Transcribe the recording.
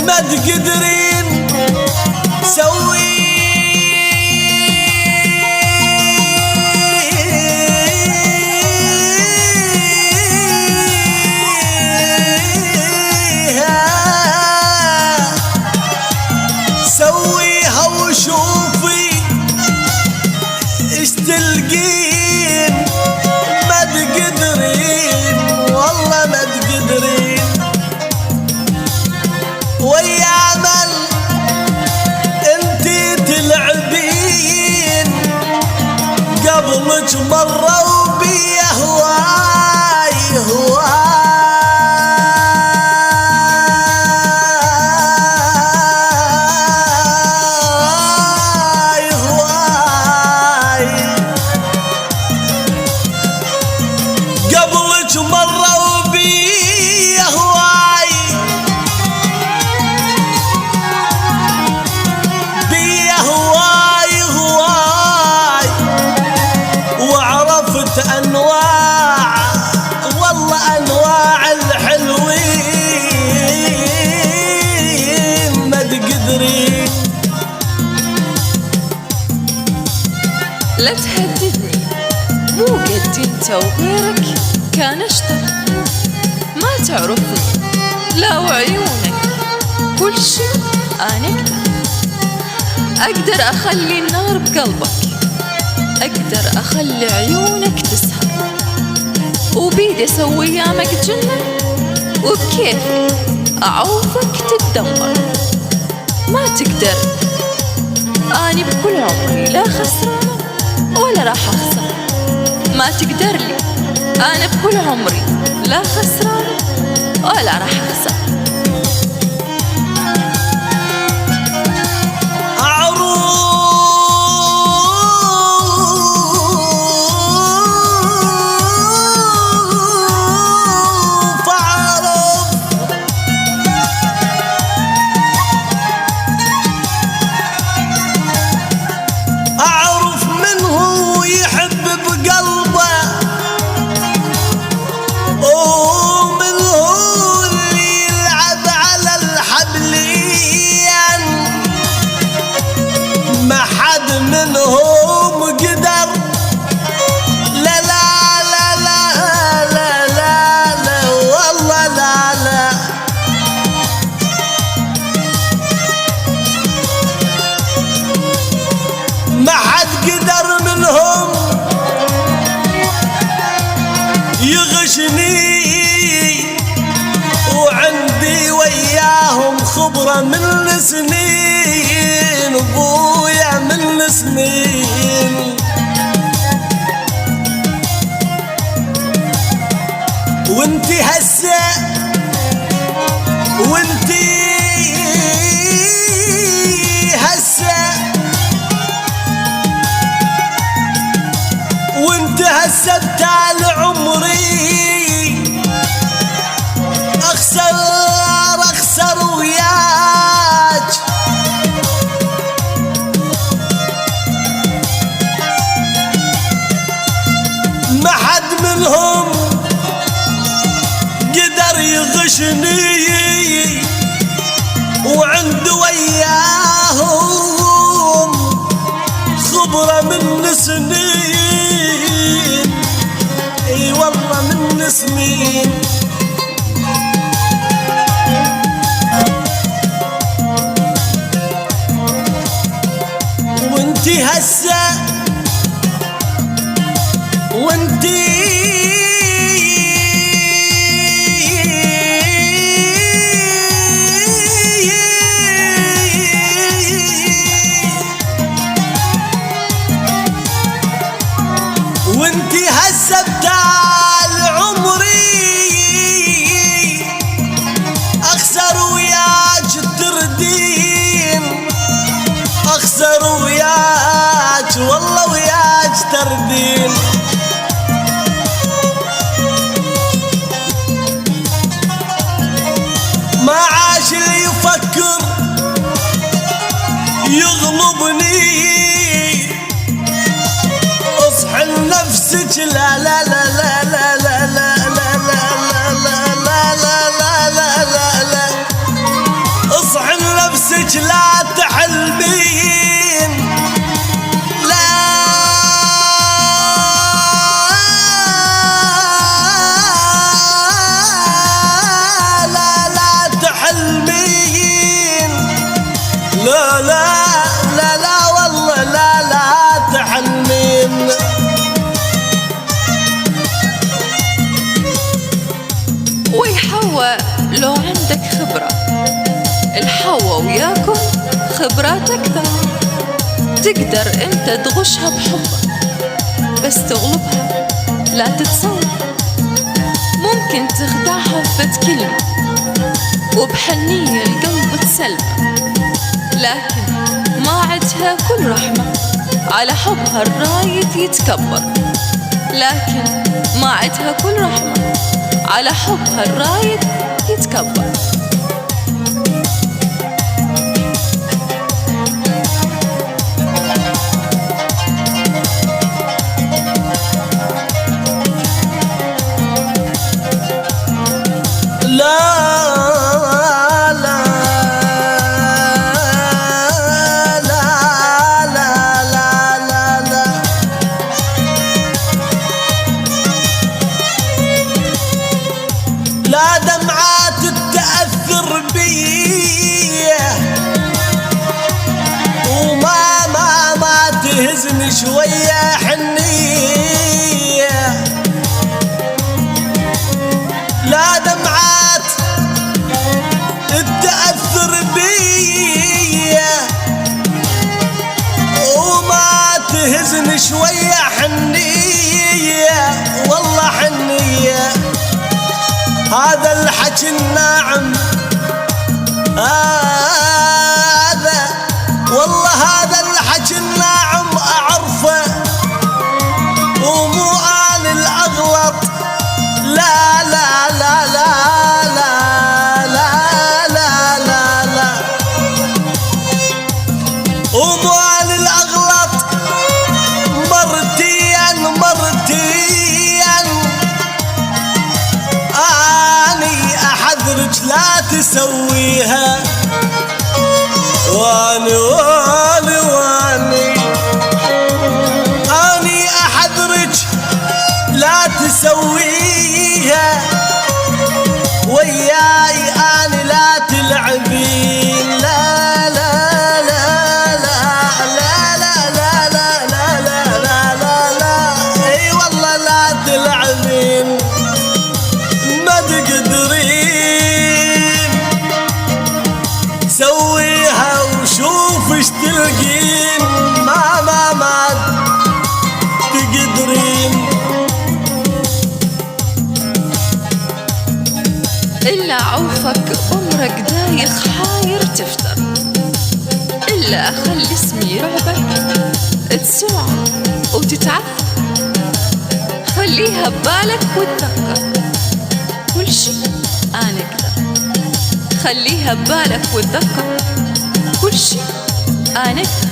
ما تقدرين سوي سويها وشوفي ايش تلقين. ما تقدرين والله ما تقدرين ويا من انتي تلعبين قبلك مرة وبي هواي هواي قبلك مرة وبي هواي بي هواي هواي وعرفت أنواع والله أنواع الحلوين. ما تقدرين لا تهددني، مو قد انت وغيرك كان اشطر. ما تعرفني لا وعيونك كل شيء انا اقدر اخلي النار بقلبك، اقدر اخلي عيونك تسهر، وبيدي اسوي ايامك جنة، وبكيفي اعوفك تتدمر. ما تقدر، اني بكل عمري لا خسرانة ولا راح اخسر. ما تقدر لي، انا بكل عمري لا خسرانة ولا راح اخسر. أعرف من هو يحب بقلبه، ومن هو اللي يلعب على الحبلين. ما حد منهم قدر، لا لا لا لا لا لا لا والله لا لا. ما حد قدر منهم يغشني، وعندي وياهم خبرة من سنين، ابويا من سنين. وانتي هسه وانتي هسه وانت هسه بتال عمري اخسر وياك. ما حد منهم قدر يغشني، وعند وياهم خبرة من سنين. اي والله من سنين. وانتي هسه وانتي وانتي هسه بتال عمري اخسر وياك تردين، اخسر وياك والله وياك تردين. ما عاش اللي يفكر يغلبني، اصحى لنفسك لا لا لا لا لا لا لا لا لا لا لا لا لا لا لا لا. حدرج لا تحلمين لا لا لا تحلمين لا لا لا لا والله لا لا تحلمين. ويحوى لو عندك خبرة، الحوى وياكم خبرات أكثر، تقدر أنت تغشها بحبك بس تغلبها لا تتصور. ممكن تخدعها بفت كلمة وبحنية القلب تسلمه، لكن ما عدها كل رحمة على حبها الرايد يتكبر، لكن ما عدها كل رحمة على حبها الرايد يتكبر. لا دمعات تتأثر بي وما تهزني شوية حنية، لا دمعات تتأثر بي وما تهزني شوية حنية والله حنية. هذا الحكي الناعم هذا والله هذا الحكي الناعم أعرفه ومو آن الأغلط لا لا لا لا لا لا لا لا لا ومو آن الأغلط مرتين أحذرك لا تسويها واني أني أحذرك لا تسويها وياي أني لا تلعبين لا لا لا لا لا لا لا لا لا لا لا لا اي والله لا تلعبين ما تقدرين سويها وشوف ايش تلقين ما تقدرين. إلا عوفك عمرك دايخ حاير تفتر، إلا أخلي اسمي رعبك تسوع وتتعثر، خليها ببالك وتذكر كل شي أنا أقدر، خليها ببالك وتذكر كل شي أنا أقدر.